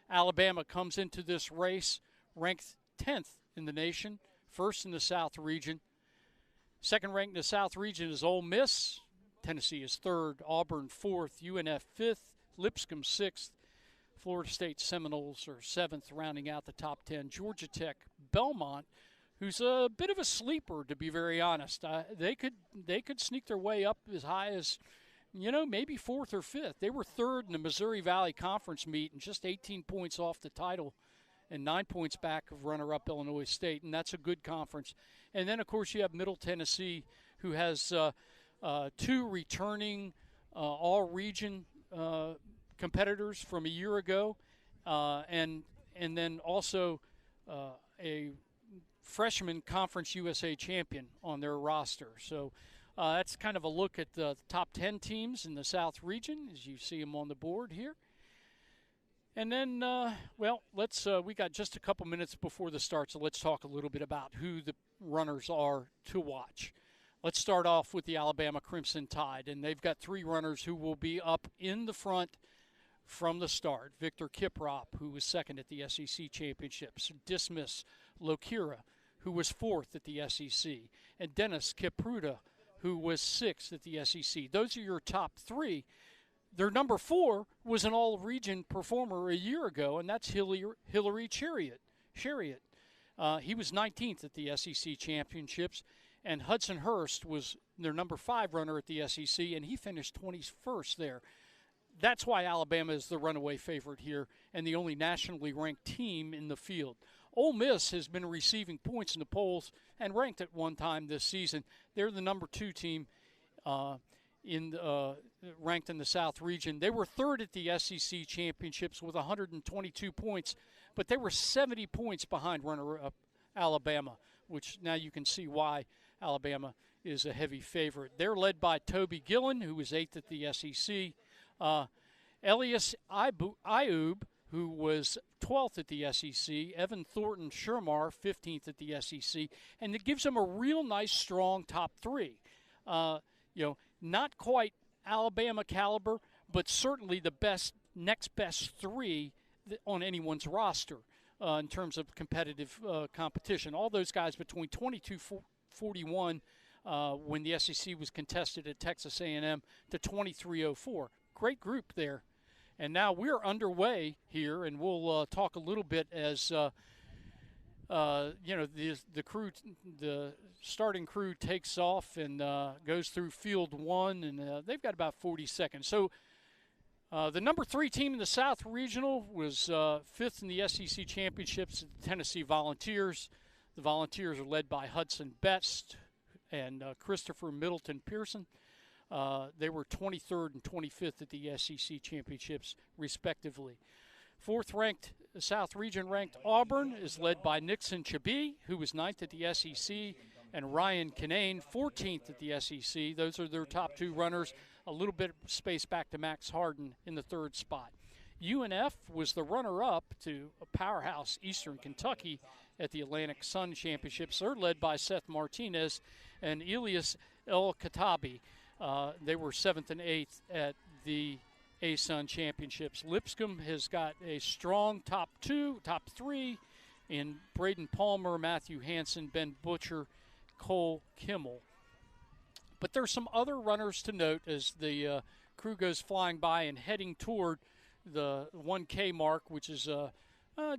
Alabama comes into this race ranked 10th in the nation, first in the South region. Second ranked in the South region is Ole Miss. Tennessee is third, Auburn fourth, UNF fifth, Lipscomb sixth, Florida State Seminoles are seventh, rounding out the top 10. Georgia Tech, Belmont, who's a bit of a sleeper, to be very honest. They could sneak their way up as high as, maybe fourth or fifth. They were third in the Missouri Valley Conference meet and just 18 points off the title and 9 points back of runner-up Illinois State, and that's a good conference. And then, of course, you have Middle Tennessee, who has two returning all-region competitors from a year ago, and then also a freshman Conference USA champion on their roster. So that's kind of a look at the top 10 teams in the South region as you see them on the board here. And then, we got just a couple minutes before the start, so let's talk a little bit about who the runners are to watch. Let's start off with the Alabama Crimson Tide, and they've got three runners who will be up in the front from the start. Victor Kiprop, who was second at the SEC Championships. Dismiss Lokira, who was fourth at the SEC. And Dennis Kipruta, who was sixth at the SEC. Those are your top three. Their number four was an all-region performer a year ago, and that's Hillary Chariot. He was 19th at the SEC Championships, and Hudson Hurst was their number 5 runner at the SEC, and he finished 21st there. That's why Alabama is the runaway favorite here and the only nationally ranked team in the field. Ole Miss has been receiving points in the polls and ranked at one time this season. They're the number 2 team ranked in the South region. They were third at the SEC Championships with 122 points, but they were 70 points behind runner-up Alabama, which now you can see why Alabama is a heavy favorite. They're led by Toby Gillen, who was 8th at the SEC. Elias Ayub, who was 12th at the SEC. Evan Thornton Shermar, 15th at the SEC. And it gives them a real nice, strong top 3. Not quite Alabama caliber, but certainly the next best 3 on anyone's roster in terms of competitive competition. All those guys between 22-41 when the SEC was contested at Texas A&M to 23-04. Great group there. And now we're underway here, and we'll talk a little bit as the starting crew takes off and goes through field 1, and they've got about 40 seconds. So the number 3 team in the South Regional was 5th in the SEC Championships, the Tennessee Volunteers. The Volunteers are led by Hudson Best and Christopher Middleton Pearson. They were 23rd and 25th at the SEC Championships, respectively. 4th-ranked, South Region-ranked Auburn is led by Nixon Chabee, who was 9th at the SEC, and Ryan Kinane, 14th at the SEC. Those are their top 2 runners. A little bit of space back to Max Harden in the 3rd spot. UNF was the runner-up to a powerhouse Eastern Kentucky at the Atlantic Sun Championships. They're led by Seth Martinez and Elias El-Khattabi. They were 7th and 8th at the ASUN Championships. Lipscomb has got a strong top 3 in Braden Palmer, Matthew Hansen, Ben Butcher, Cole Kimmel. But there's some other runners to note as the crew goes flying by and heading toward the 1K mark, which is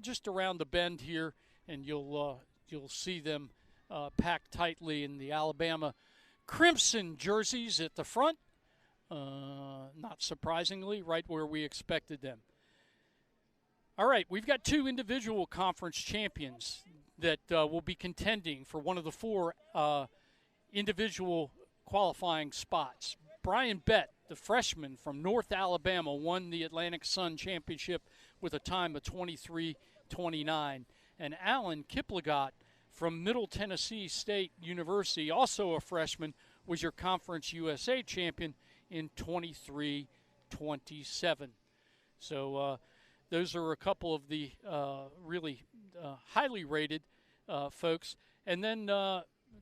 just around the bend here, and you'll see them packed tightly in the Alabama Crimson jerseys at the front. Not surprisingly, right where we expected them. All right, we've got 2 individual conference champions that will be contending for one of the 4 individual qualifying spots. Brian Bett, the freshman from North Alabama, won the Atlantic Sun Championship with a time of 23:29. And Alan Kiplagat from Middle Tennessee State University, also a freshman, was your Conference USA champion in 23:27. So those are a couple of the really highly rated folks. And then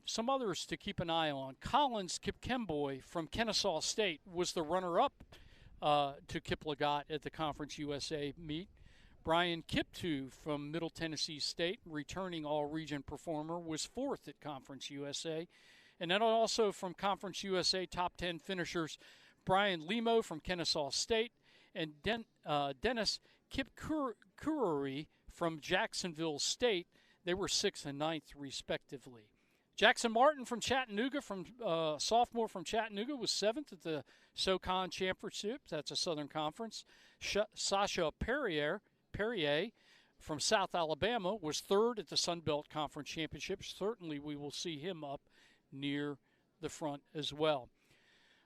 some others to keep an eye on. Collins Kipkemboy from Kennesaw State was the runner-up to Kiplagat at the Conference USA meet. Brian Kiptoo from Middle Tennessee State, returning all-region performer, was 4th at Conference USA. And then also from Conference USA top 10 finishers, Brian Lemo from Kennesaw State and Dennis Kipkururi from Jacksonville State. They were 6th and 9th, respectively. Jackson Martin from Chattanooga, sophomore from Chattanooga, was 7th at the SoCon Championship. That's a Southern Conference. Sasha Perrier from South Alabama was 3rd at the Sun Belt Conference Championship. Certainly we will see him up near the front as well.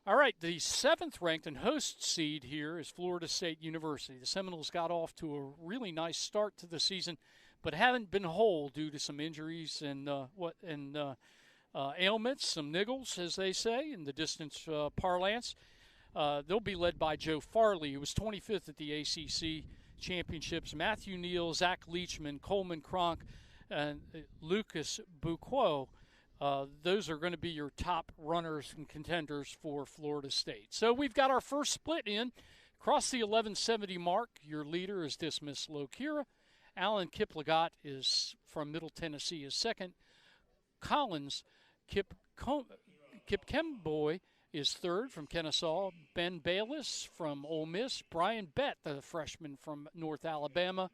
All right, the 7th ranked and host seed here is Florida State University. The Seminoles got off to a really nice start to the season, but haven't been whole due to some injuries and ailments, some niggles, as they say, in the distance parlance. They'll be led by Joe Farley, who was 25th at the ACC Championships. Matthew Neal, Zach Leachman, Coleman Cronk, and Lucas Buquo. Those are going to be your top runners and contenders for Florida State. So we've got our first split in. Across the 1170 mark, your leader is Dismiss Lokira. Alan Kiplagat is from Middle Tennessee is 2nd. Collins Kipkemboy is 3rd from Kennesaw. Ben Bayless from Ole Miss. Brian Bett, the freshman from North Alabama.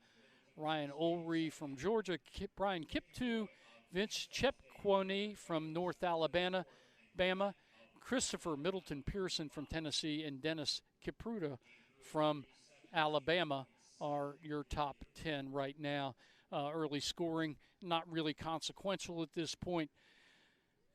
Ryan Ulrey from Georgia. Brian Kiptoo. Vince Chepkwony from North Alabama. Christopher Middleton Pearson from Tennessee. And Dennis Kipruta from Alabama are your top 10 right now. Early scoring, not really consequential at this point.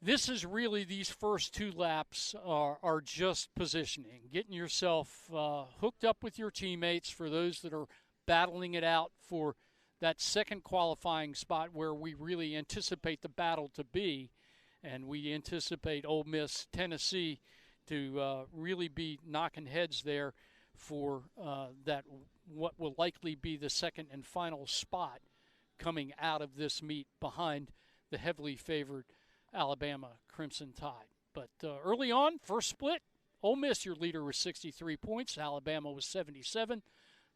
This is really, these first 2 laps are just positioning, getting yourself hooked up with your teammates for those that are battling it out for that second qualifying spot where we really anticipate the battle to be. And we anticipate Ole Miss, Tennessee to really be knocking heads there for that what will likely be the second and final spot coming out of this meet behind the heavily favored Alabama Crimson Tide. But early on, first split, Ole Miss, your leader, was 63 points. Alabama was 77.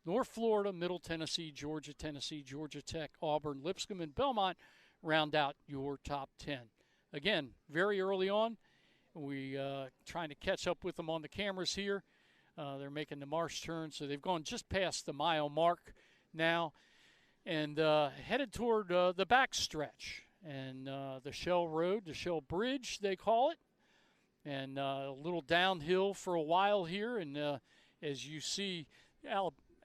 North Florida, Middle Tennessee, Georgia Tech, Auburn, Lipscomb, and Belmont round out your top 10. Again, very early on, we trying to catch up with them on the cameras here. They're making the marsh turn, so they've gone just past the mile mark now and headed toward the back stretch. And the Shell Road, the Shell Bridge, they call it, and a little downhill for a while here. And as you see,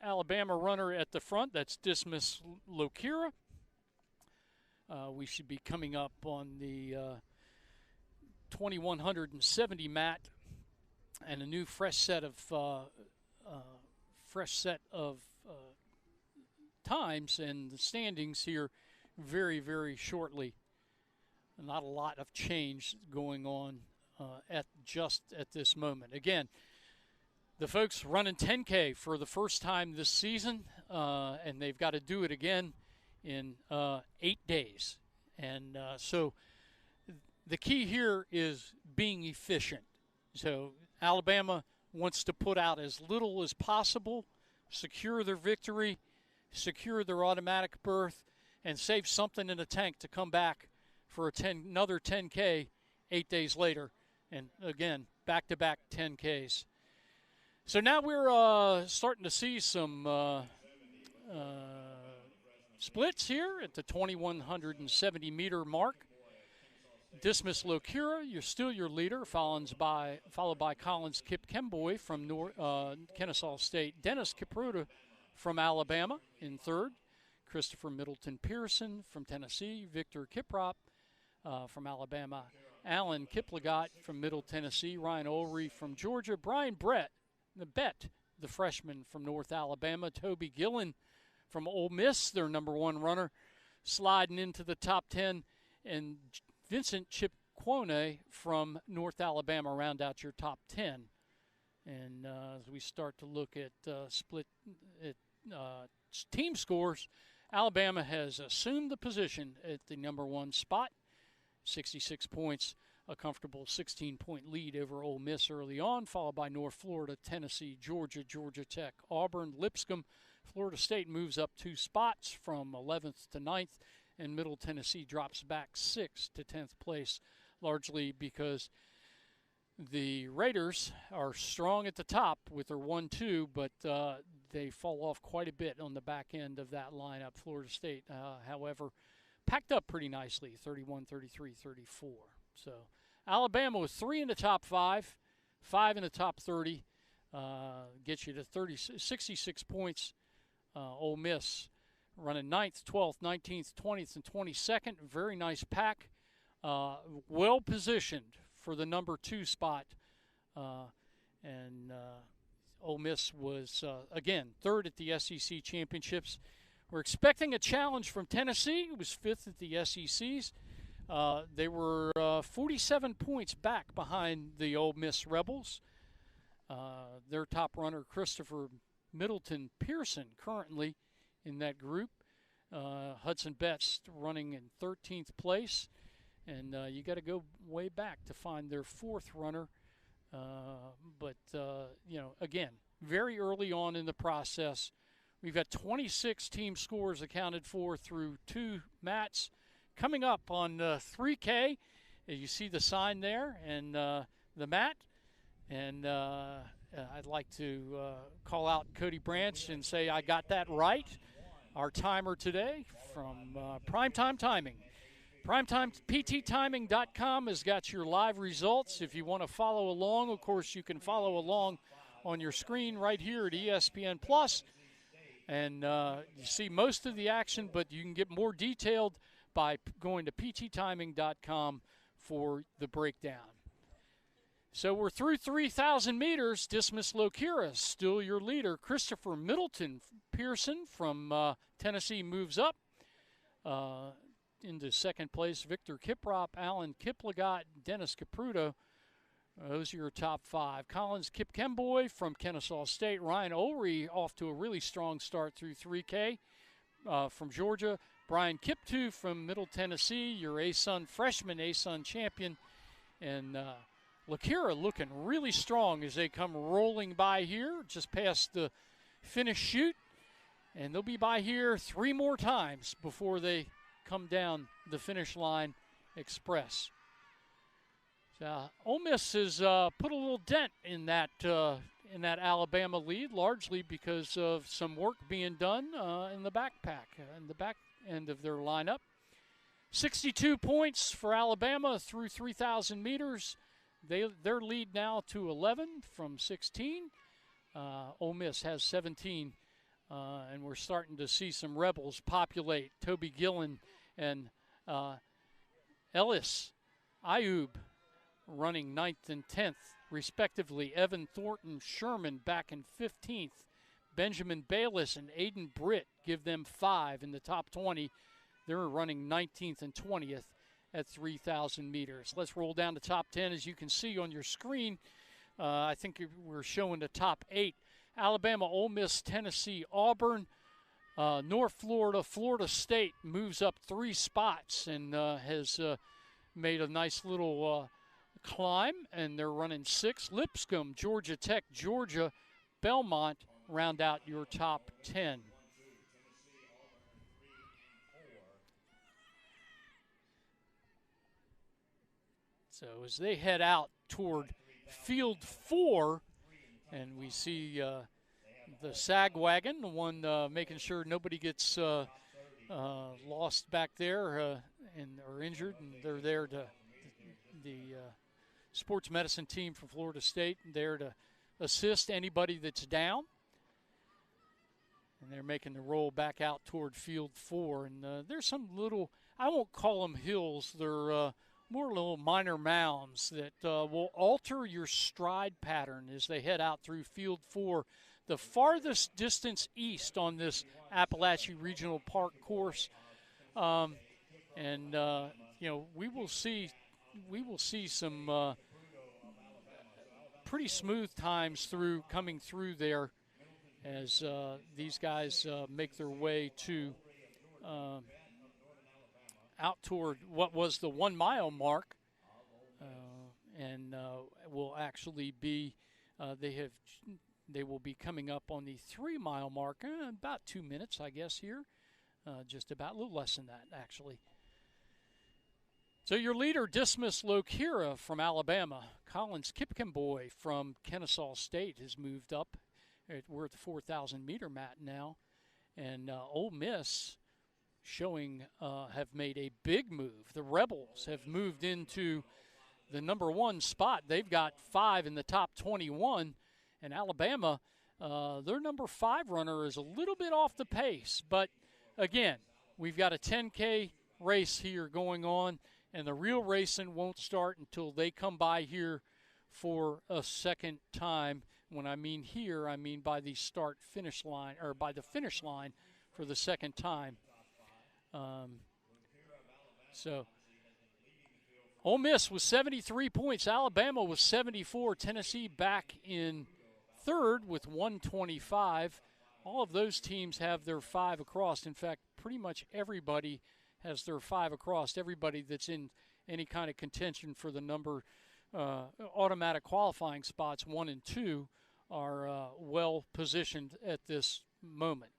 Alabama runner at the front, that's Dismiss Lokira. We should be coming up on the 2170 mat, and a new fresh set of times and the standings here very, very shortly. Not a lot of change going on at this moment. Again, the folks running 10K for the first time this season, and they've got to do it again in 8 days. And so the key here is being efficient. So Alabama wants to put out as little as possible, secure their victory, secure their automatic berth, and save something in the tank to come back for another 10K 8 days later. And again, back-to-back 10Ks. So now we're starting to see some splits here at the 2170-meter mark. Dismiss Lokira, you're still your leader, followed by Collins Kipkemboy from Kennesaw State. Dennis Kipruta from Alabama in 3rd. Christopher Middleton Pearson from Tennessee. Victor Kiprop from Alabama. Alan Kiplagat from Middle Tennessee. Ryan Ulrey from Georgia. Brian Bett, the freshman from North Alabama. Toby Gillen from Ole Miss, their number 1 runner, sliding into the top 10. And Vincent Chipkwony from North Alabama round out your top 10. And as we start to look at team scores, Alabama has assumed the position at the number 1 spot, 66 points, a comfortable 16-point lead over Ole Miss early on, followed by North Florida, Tennessee, Georgia Tech, Auburn, Lipscomb, Florida State moves up 2 spots from 11th to 9th, and Middle Tennessee drops back 6 to 10th place, largely because the Raiders are strong at the top with their 1-2, but they fall off quite a bit on the back end of that lineup. Florida State, however, packed up pretty nicely, 31, 33, 34. So Alabama with 3 in the top 5, 5 in the top 30, gets you to 66 points. Ole Miss running 9th, 12th, 19th, 20th, and 22nd. Very nice pack. Well positioned for the number 2 spot. And Ole Miss was, again, 3rd at the SEC championships. We're expecting a challenge from Tennessee. It was 5th at the SECs. They were 47 points back behind the Ole Miss Rebels. Their top runner, Christopher Middleton Pearson, currently in that group. Hudson Betts running in 13th place. And you got to go way back to find their 4th runner. But again, very early on in the process. We've got 26 team scores accounted for through 2 mats. Coming up on 3K, you see the sign there and the mat. And I'd like to call out Cody Branch and say I got that right. Our timer today from Primetime Timing. PTtiming.com has got your live results. If you want to follow along, of course, you can follow along on your screen right here at ESPN Plus. And you see most of the action, but you can get more detailed by going to PTtiming.com for the breakdown. So we're through 3,000 meters. Dismas Lokira, still your leader. Christopher Middleton Pearson from Tennessee moves up into second place. Victor Kiprop, Alan Kiplagat, Dennis Caputo. Those are your top 5. Collins Kipkemboy from Kennesaw State. Ryan Ulrey off to a really strong start through 3K from Georgia. Brian Kiptu from Middle Tennessee, your ASUN freshman, ASUN champion. And Lakira looking really strong as they come rolling by here, just past the finish chute. And they'll be by here 3 more times before they come down the finish line express. Ole Miss has put a little dent in that Alabama lead, largely because of some work being done in the backpack, in the back end of their lineup. 62 points for Alabama through 3,000 meters. Their lead now to 11 from 16. Ole Miss has 17, and we're starting to see some rebels populate. Toby Gillen and Ellis Ayub running 9th and 10th, respectively. Evan Thornton Sherman back in 15th. Benjamin Bayless and Aiden Britt give them 5 in the top 20. They're running 19th and 20th at 3,000 meters. Let's roll down the top 10. As you can see on your screen, I think we're showing the top 8. Alabama, Ole Miss, Tennessee, Auburn, North Florida, Florida State moves up 3 spots and has made a nice little climb, and they're running 6. Lipscomb, Georgia Tech, Georgia, Belmont round out your top 10. So as they head out toward Field 4, and we see the sag wagon, the one making sure nobody gets lost back there or injured, and they're there to the sports medicine team from Florida State, there to assist anybody that's down. And they're making the roll back out toward Field 4. And there's some little, I won't call them hills, they're more little minor mounds that will alter your stride pattern as they head out through Field 4. The farthest distance east on this Appalachia Regional Park course. We will see some pretty smooth times coming through there as these guys make their way to out toward what was the 1 mile mark, and will actually be they have They will be coming up on the 3-mile mark, about 2 minutes, I guess, here. Just about, a little less than that, actually. So your leader, Dismas Lokira from Alabama. Collins Kipkenboy from Kennesaw State has moved up. We're at the 4,000-meter mat now. And Ole Miss showing have made a big move. The Rebels have moved into the number 1 spot. They've got 5 in the top 21. And Alabama, their number 5 runner is a little bit off the pace. But, again, we've got a 10K race here going on, and the real racing won't start until they come by here for a second time. When I mean here, I mean by the start-finish line, or by the finish line for the second time. So Ole Miss was 73 points. Alabama was 74. Tennessee back in third with 125. All of those teams have their 5 across. In fact, pretty much everybody has their 5 across. Everybody that's in any kind of contention for the number automatic qualifying spots 1 and 2 are well positioned at this moment.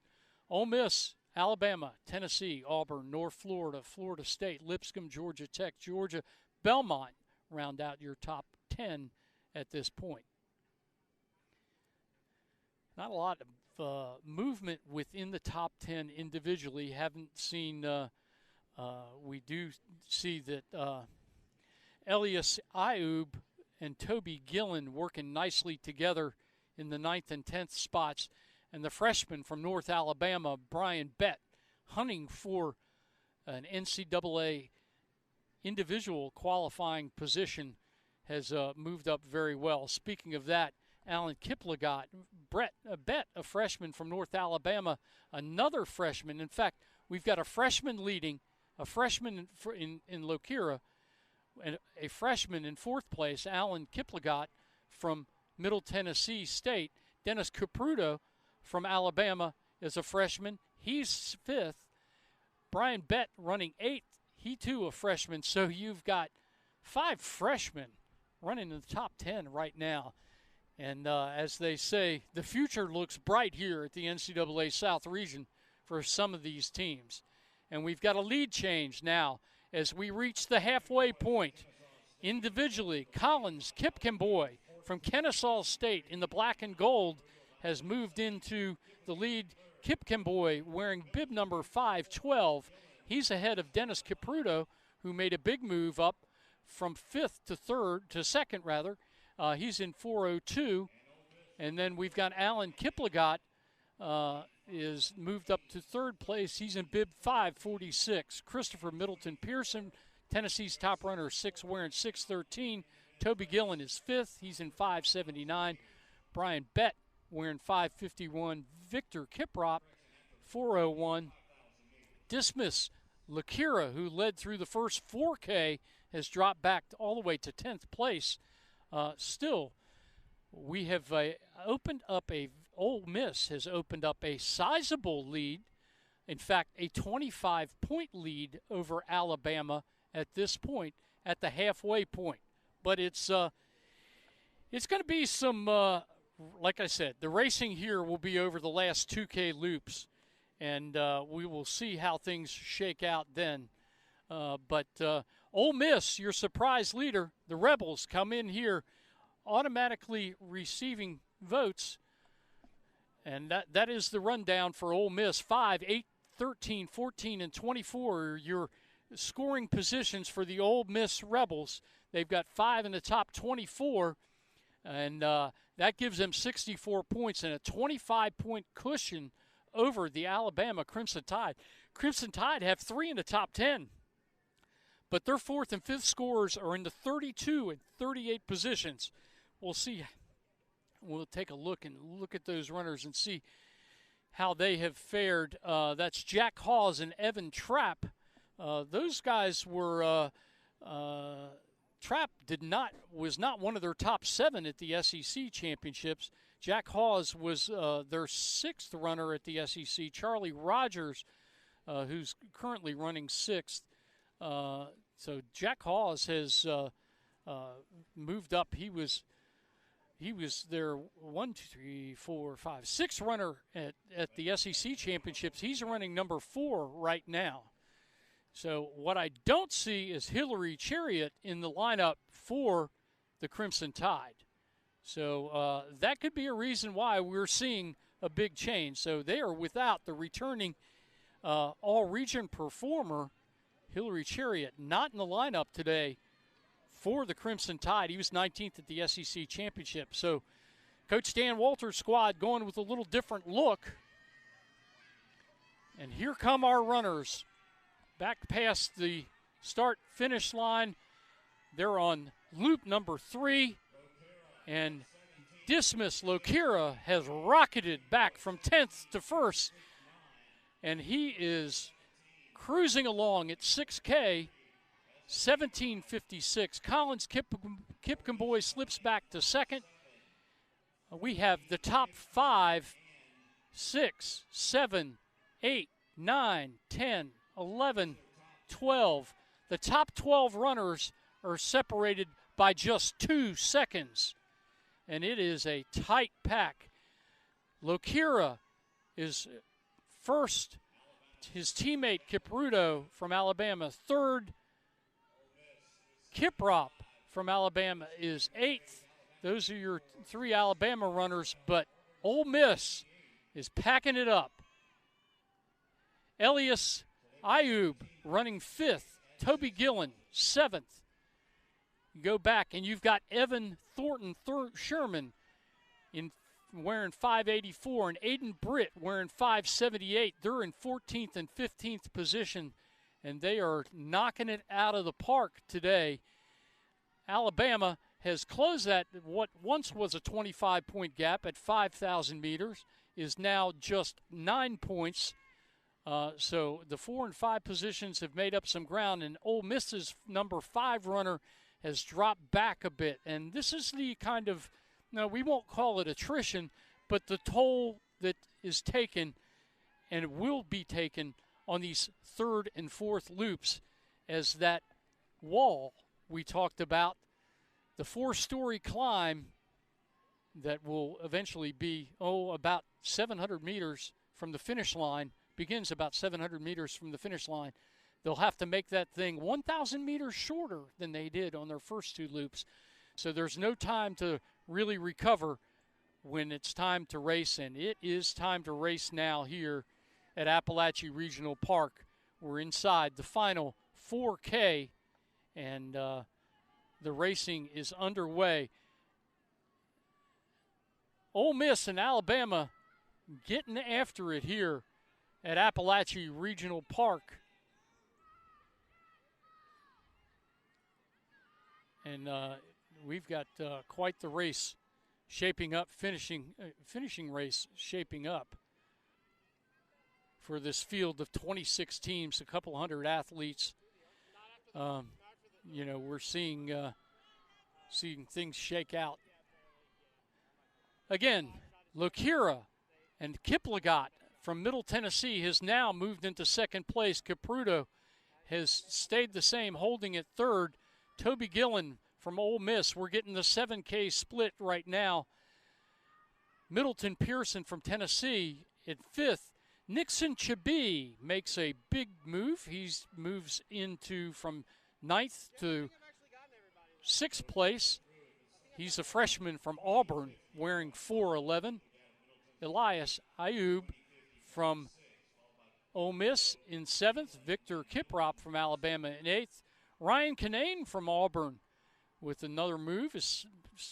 Ole Miss, Alabama, Tennessee, Auburn, North Florida, Florida State, Lipscomb, Georgia Tech, Georgia, Belmont round out your top 10 at this point. Not a lot of movement within the top 10 individually. Haven't seen, we do see that Elias Ayub and Toby Gillen working nicely together in the 9th and 10th spots. And the freshman from North Alabama, Brian Bett, hunting for an NCAA individual qualifying position, has moved up very well. Speaking of that, Alan Kiplagat, Bett, a freshman from North Alabama, another freshman. In fact, we've got a freshman leading, a freshman in Lokira, and a freshman in 4th place, Alan Kiplagat from Middle Tennessee State. Dennis Caputo from Alabama is a freshman. He's 5th. Brian Bett running 8th. He, too, a freshman. So you've got 5 freshmen running in the top 10 right now. And as they say, the future looks bright here at the NCAA South region for some of these teams. And we've got a lead change now as we reach the halfway point. Individually, Collins Kipkenboy from Kennesaw State in the black and gold has moved into the lead. Kipkenboy wearing bib number 512. He's ahead of Dennis Caputo, who made a big move up from 5th to 2nd rather. He's in 4:02, and then we've got Alan Kiplagat is moved up to 3rd place. He's in bib 5:46. Christopher Middleton Pearson, Tennessee's top runner, wearing 6:13. Toby Gillen is 5th. He's in 5:79. Brian Bett wearing 5:51. Victor Kiprop, 4:01. Dismas Lakira, who led through the first 4K, has dropped back all the way to 10th place. Still, we have Ole Miss has opened up a sizable lead. In fact, a 25-point lead over Alabama at this point, at the halfway point. But it's going to be some, like I said, the racing here will be over the last 2K loops, and we will see how things shake out then. But Ole Miss, your surprise leader, the Rebels, come in here automatically receiving votes. And that is the rundown for Ole Miss. 5, 8, 13, 14, and 24 are your scoring positions for the Ole Miss Rebels. They've got 5 in the top 24, and that gives them 64 points and a 25-point cushion over the Alabama Crimson Tide. Crimson Tide have 3 in the top 10. But their 4th and 5th scorers are in the 32 and 38 positions. We'll see. We'll take a look at those runners and see how they have fared. That's Jack Hawes and Evan Trapp. Those guys were Trapp was not one of their top 7 at the SEC championships. Jack Hawes was their 6th runner at the SEC. Charlie Rogers, who's currently running 6th. So Jack Hawes has moved up. he was their 6th runner at the SEC championships. He's running number 4 right now. So what I don't see is Hillary Chariot in the lineup for the Crimson Tide. So that could be a reason why we're seeing a big change. So they are without the returning all-region performer, Hillary Chariot, not in the lineup today for the Crimson Tide. He was 19th at the SEC championship. So Coach Dan Walter's squad going with a little different look. And here come our runners back past the start-finish line. They're on loop number 3. And Dismas Lokira has rocketed back from 10th to 1st. And he is cruising along at 6K, 17:56. Collins Kipkenboy slips back to 2nd. We have the top 5, 6, 7, 8, 9, 10, 11, 12. The top 12 runners are separated by just 2 seconds. And it is a tight pack. Lokira is first. His teammate Kipruto from Alabama, 3rd. Kiprop from Alabama is 8th. Those are your 3 Alabama runners, but Ole Miss is packing it up. Elias Ayub running 5th. Toby Gillen, 7th. You go back, and you've got Evan Thornton Sherman wearing 584, and Aiden Britt wearing 578. They're in 14th and 15th position, and they are knocking it out of the park today. Alabama has closed that, what once was a 25-point gap at 5,000 meters, is now just 9 points. So the 4 and 5 positions have made up some ground, and Ole Miss's number 5 runner has dropped back a bit. And this is the kind of, no, we won't call it attrition, but the toll that is taken and will be taken on these 3rd and 4th loops as that wall we talked about, the 4-story climb that will eventually be, about 700 meters from the finish line, begins about 700 meters from the finish line. They'll have to make that thing 1,000 meters shorter than they did on their first 2 loops. So there's no time to really recover when it's time to race, and it is time to race now here at Appalachia Regional Park. We're inside the final 4K, and the racing is underway. Ole Miss and Alabama getting after it here at Appalachia Regional Park. And we've got quite the race shaping up, finishing race shaping up for this field of 26 teams, a couple hundred athletes. We're seeing things shake out. Again, Lokira and Kiplagat from Middle Tennessee has now moved into 2nd place. Kipruto has stayed the same, holding at 3rd. Toby Gillen from Ole Miss, we're getting the 7K split right now. Middleton Pearson from Tennessee at 5th. Nixon Chabi makes a big move. He moves into from 9th to 6th place. He's a freshman from Auburn wearing 411. Elias Ayub from Ole Miss in 7th. Victor Kiprop from Alabama in 8th. Ryan Kinane from Auburn with another move has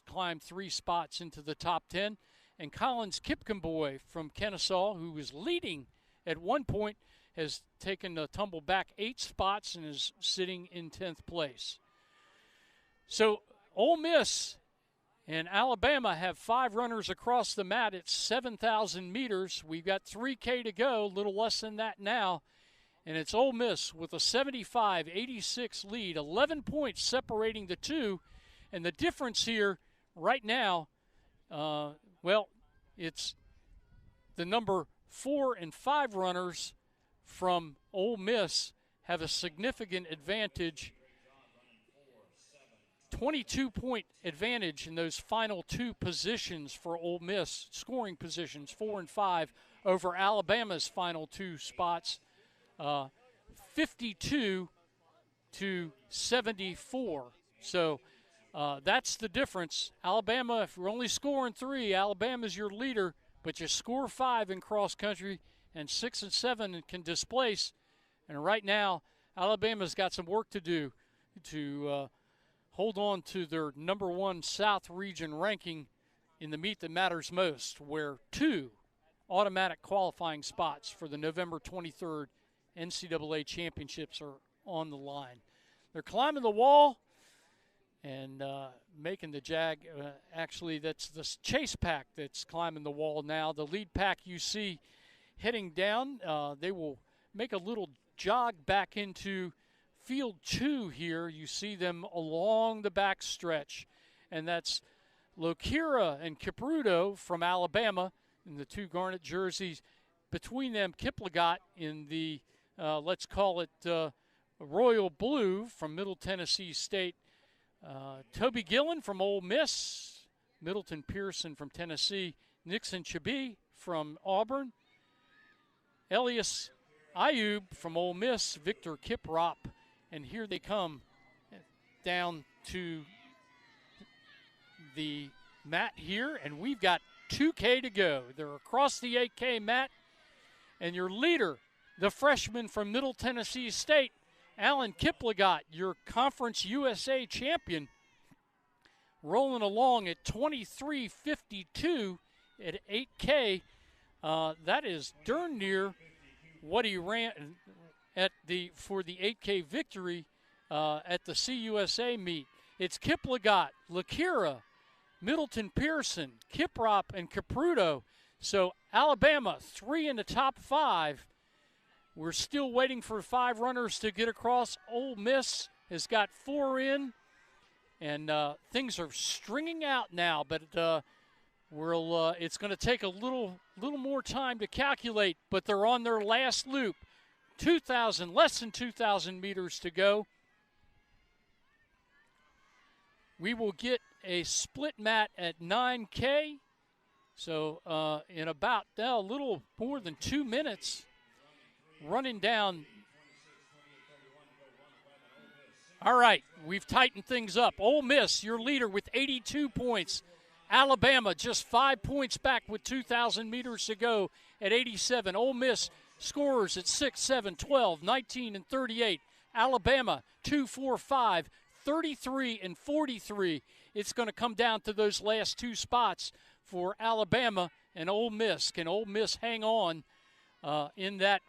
climbed 3 spots into the top 10. And Collins Kipkenboy from Kennesaw, who was leading at one point, has taken a tumble back 8 spots and is sitting in 10th place. So Ole Miss and Alabama have 5 runners across the mat at 7,000 meters. We've got 3K to go, a little less than that now. And it's Ole Miss with a 75-86 lead, 11 points separating the 2. And the difference here right now, it's the number 4 and 5 runners from Ole Miss have a significant advantage, 22-point advantage in those final two positions for Ole Miss, scoring positions, 4 and 5, over Alabama's final two spots, 52 to 74. So that's the difference. Alabama, if you're only scoring 3, Alabama's your leader, but you score 5 in cross country, and 6 and 7 can displace. And right now, Alabama's got some work to do to hold on to their number 1 South region ranking in the meet that matters most, where 2 automatic qualifying spots for the November 23rd NCAA championships are on the line. They're climbing the wall and making the jag. Actually, that's the chase pack that's climbing the wall now. The lead pack you see heading down, they will make a little jog back into field 2 here. You see them along the back stretch, and that's Lokira and Caputo from Alabama in the 2 garnet jerseys. Between them, Kiplagat in the, let's call it royal blue from Middle Tennessee State. Toby Gillen from Ole Miss, Middleton Pearson from Tennessee, Nixon Chabi from Auburn, Elias Ayub from Ole Miss, Victor Kiprop, and here they come down to the mat here, and we've got 2K to go. They're across the 8K mat, and your leader, the freshman from Middle Tennessee State, Alan Kiplagat, your Conference USA champion, rolling along at 23:52 at 8K. That is darn near what he ran at for the 8K victory at the CUSA meet. It's Kiplagat, Lakira, Middleton Pearson, Kiprop, and Caputo. So Alabama, 3 in the top 5. We're still waiting for 5 runners to get across. Ole Miss has got 4 in, and things are stringing out now. But it's going to take a little more time to calculate. But they're on their last loop. Less than 2,000 meters to go. We will get a split mat at 9K. So in about a little more than 2 minutes. Running down. All right, we've tightened things up. Ole Miss, your leader with 82 points. Alabama just 5 points back with 2,000 meters to go at 87. Ole Miss scorers at 6, 7, 12, 19, and 38. Alabama 2, 4, 5, 33, and 43. It's going to come down to those last 2 spots for Alabama and Ole Miss. Can Ole Miss hang on in that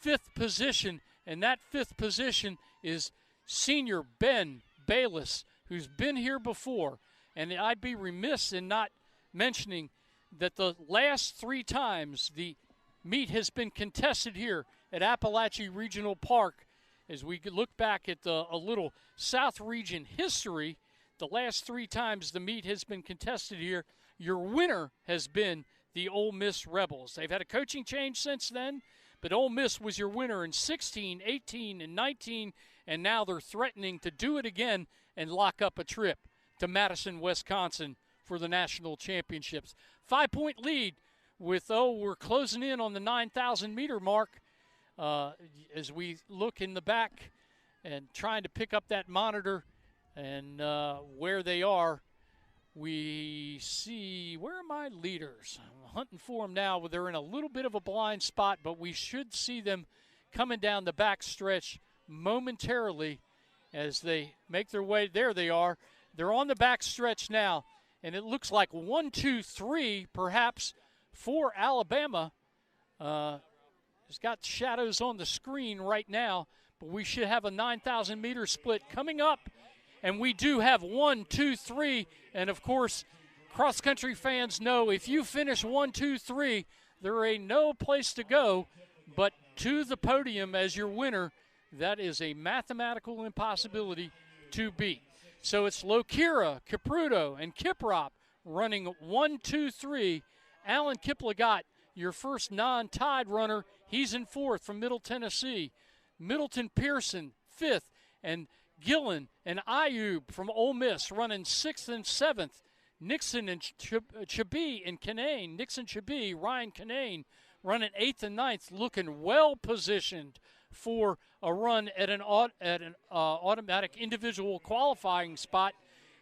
5th position? And that 5th position is senior Ben Bayless, who's been here before. And I'd be remiss in not mentioning that the last 3 times the meet has been contested here at Appalachia Regional Park, as we look back at a little South Region history, the last 3 times the meet has been contested here, your winner has been the Ole Miss Rebels. They've had a coaching change since then, but Ole Miss was your winner in 16, 18, and 19, and now they're threatening to do it again and lock up a trip to Madison, Wisconsin for the national championships. 5-point lead with, we're closing in on the 9,000-meter mark as we look in the back and trying to pick up that monitor and where they are. We see, where are my leaders? I'm hunting for them now. They're in a little bit of a blind spot, but we should see them coming down the back stretch momentarily as they make their way. There they are. They're on the back stretch now, and it looks like 1, 2, 3 perhaps for Alabama. It's got shadows on the screen right now, but we should have a 9,000-meter split coming up. And we do have 1, 2, 3. And, of course, cross-country fans know if you finish 1, 2, 3, there ain't no place to go but to the podium as your winner. That is a mathematical impossibility to beat. So it's Lokira, Caputo, and Kiprop running 1, 2, 3. Alan Kiplagat, your first non-tied runner. He's in 4th from Middle Tennessee. Middleton Pearson, 5th. And Gillen and Ayub from Ole Miss running 6th and 7th. Nixon and Chabee and Canane, Nixon Chabee, Ryan Canane running 8th and 9th, looking well positioned for a run at an automatic individual qualifying spot,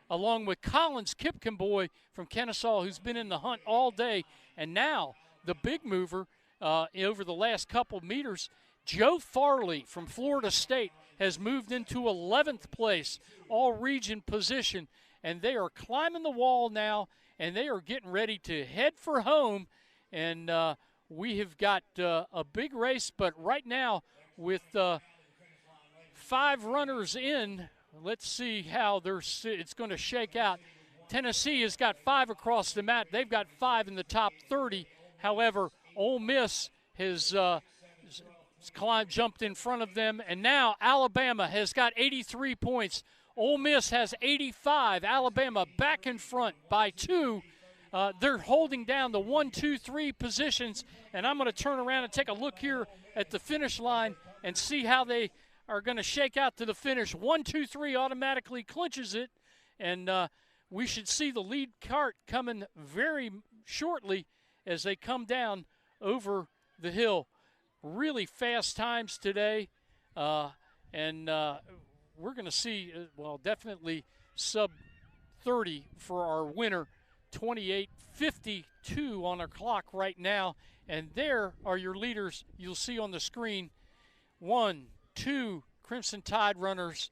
along with Collins Kipkenboy from Kennesaw, who's been in the hunt all day. And now the big mover over the last couple meters, Joe Farley from Florida State has moved into 11th place, all-region position. And they are climbing the wall now, and they are getting ready to head for home. And we have got a big race, but right now with 5 runners in, let's see how it's going to shake out. Tennessee has got 5 across the mat. They've got 5 in the top 30. However, Ole Miss has jumped in front of them, and now Alabama has got 83 points. Ole Miss has 85. Alabama back in front by 2. They're holding down the 1, 2, 3 positions, and I'm going to turn around and take a look here at the finish line and see how they are going to shake out to the finish. 1, 2, 3 automatically clinches it, and we should see the lead cart coming very shortly as they come down over the hill. Really fast times today, and we're going to see, definitely sub 30 for our winner. 28:52 on our clock right now. And there are your leaders you'll see on the screen. 1, 2 Crimson Tide runners.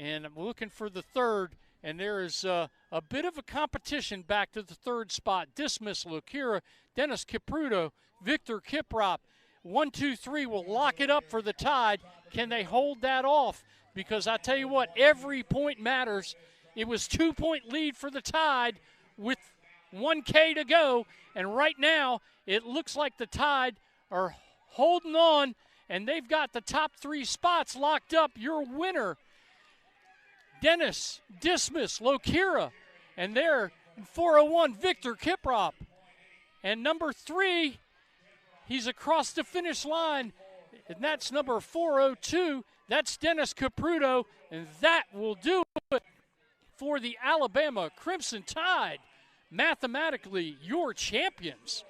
And I'm looking for the third. And there is a bit of a competition back to the third spot. Dismissal, Akira, Dennis Kipruto, Victor Kiprop. 1, 2, 3 will lock it up for the Tide. Can they hold that off? Because I tell you what, every point matters. It was 2-point lead for the Tide with 1K to go. And right now, it looks like the Tide are holding on, and they've got the top 3 spots locked up. Your winner, Dennis Dismiss Lokira. And there, 401, Victor Kiprop. And number 3, he's across the finish line, and that's number 402. That's Dennis Caputo, and that will do it for the Alabama Crimson Tide. Mathematically, your champions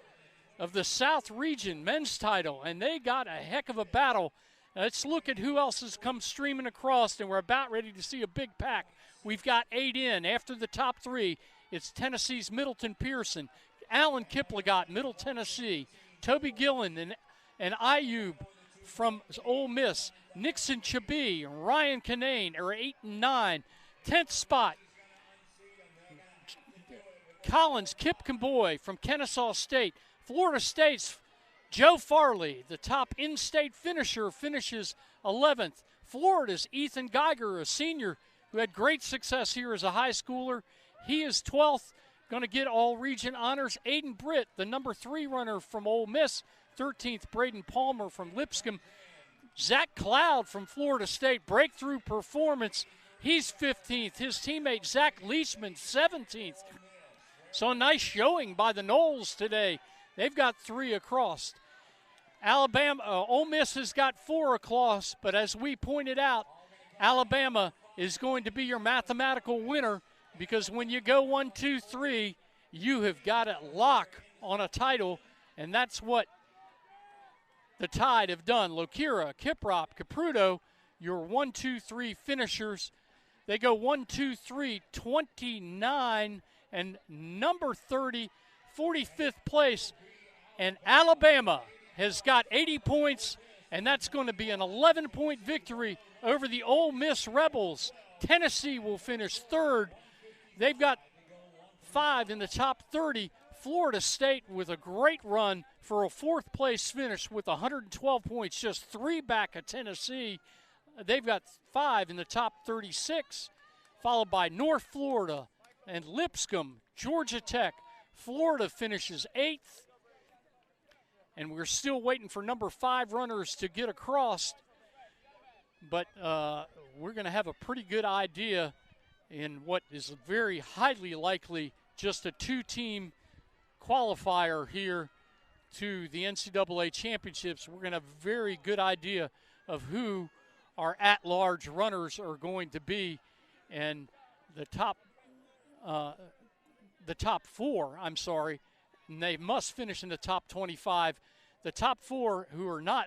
of the South Region men's title, and they got a heck of a battle. Let's look at who else has come streaming across, and we're about ready to see a big pack. We've got 8 in. After the top 3, it's Tennessee's Middleton Pearson, Alan Kiplagat, Middle Tennessee, Toby Gillen and Ayub from Ole Miss, Nixon Chabee, Ryan Canane are 8 and 9. 10th spot, Collins Kipkenboy from Kennesaw State. Florida State's Joe Farley, the top in-state finisher, finishes 11th. Florida's Ethan Geiger, a senior who had great success here as a high schooler. He is 12th, going to get all-region honors. Aiden Britt, the number 3 runner from Ole Miss, 13th. Braden Palmer from Lipscomb. Zach Cloud from Florida State, breakthrough performance. He's 15th. His teammate Zach Leishman, 17th. So a nice showing by the Noles today. They've got 3 across. Ole Miss has got 4 across, but as we pointed out, Alabama is going to be your mathematical winner, because when you go 1, 2, 3, you have got a lock on a title, and that's what the Tide have done. Lokira, Kiprop, Caputo, your 1, 2, 3 finishers. They go 1, 2, 3, 29, and number 30, 45th place. And Alabama has got 80 points, and that's going to be an 11-point victory over the Ole Miss Rebels. Tennessee will finish 3rd. They've got 5 in the top 30. Florida State with a great run for a 4th place finish with 112 points, just 3 back at Tennessee. They've got 5 in the top 36, followed by North Florida and Lipscomb, Georgia Tech. Florida finishes 8th, and we're still waiting for number 5 runners to get across. But we're going to have a pretty good idea in what is very highly likely just a 2-team qualifier here to the NCAA championships. We're going to have a very good idea of who our at-large runners are going to be, and the top four, and they must finish in the top 25. The top four who are not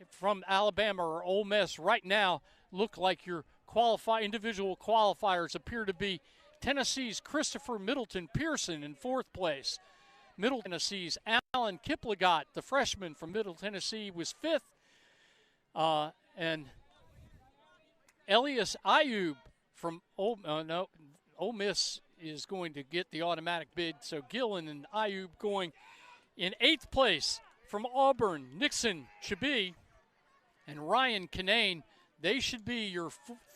from Alabama or Ole Miss right now look like your individual qualifiers appear to be Tennessee's Christopher Middleton Pearson in 4th place. Middle Tennessee's Alan Kiplagat, the freshman from Middle Tennessee, was 5th. And Elias Ayub from Ole Miss is going to get the automatic bid. So Gillen and Ayub going in 8th place. From Auburn, Nixon Chabi and Ryan Kinane. They should be your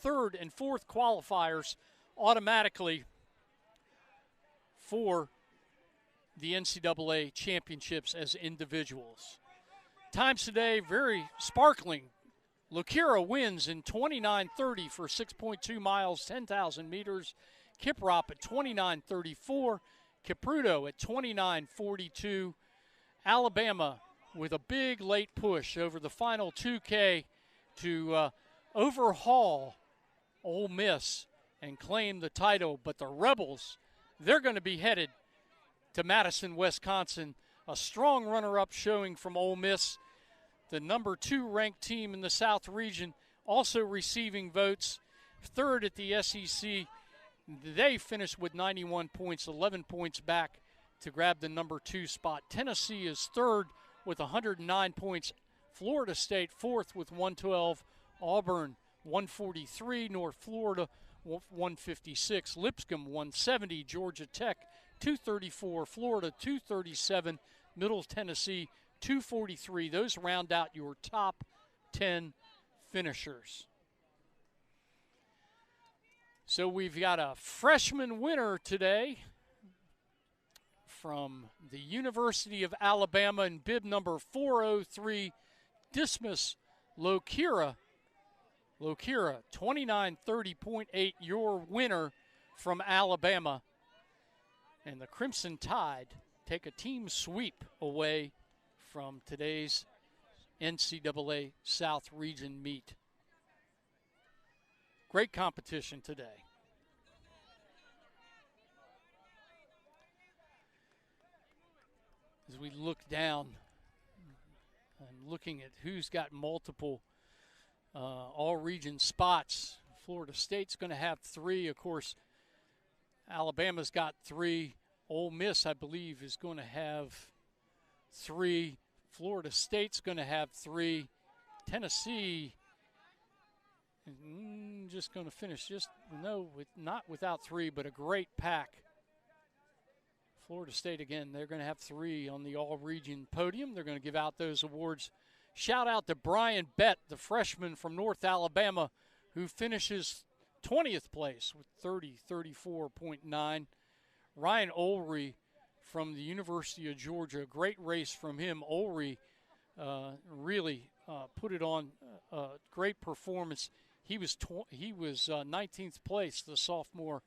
3rd and 4th qualifiers automatically for the NCAA championships as individuals. Times today, very sparkling. Lukira wins in 29:30 for 6.2 miles, 10,000 meters. Kiprop at 29:34. Kipruto at 29:42. Alabama with a big late push over the final 2K to overhaul Ole Miss and claim the title. But the Rebels, they're going to be headed to Madison, Wisconsin. A strong runner-up showing from Ole Miss, the number 2 ranked team in the South region, also receiving votes. 3rd at the SEC. They finished with 91 points, 11 points back to grab the number 2 spot. Tennessee is 3rd with 109 points. Florida State 4th with 112. Auburn 143. North Florida 156. Lipscomb 170. Georgia Tech 234. Florida 237. Middle Tennessee 243. Those round out your top 10 finishers. So we've got a freshman winner today from the University of Alabama in bib number 403, Dismas Lokira. Lokira, 29:30.8, your winner from Alabama. And the Crimson Tide take a team sweep away from today's NCAA South Region meet. Great competition today. As we look down and looking at who's got multiple all-region spots, Florida State's going to have 3. Of course, Alabama's got 3. Ole Miss, I believe, is going to have 3. Florida State's going to have 3. Tennessee just going to finish not without 3, but a great pack. Florida State, again, they're going to have 3 on the all-region podium. They're going to give out those awards. Shout out to Brian Bett, the freshman from North Alabama, who finishes 20th place with 34.9. Ryan Ulrey from the University of Georgia, great race from him. Ulrey really put it on a great performance. He was 19th place, the sophomore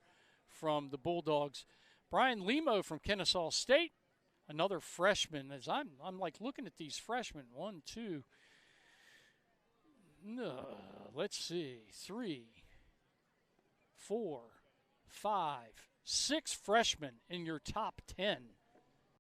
from the Bulldogs. Brian Lemo from Kennesaw State, another freshman. As I'm like looking at these freshmen, 1, 2, let's see, 3, 4, 5, 6 freshmen in your top 10.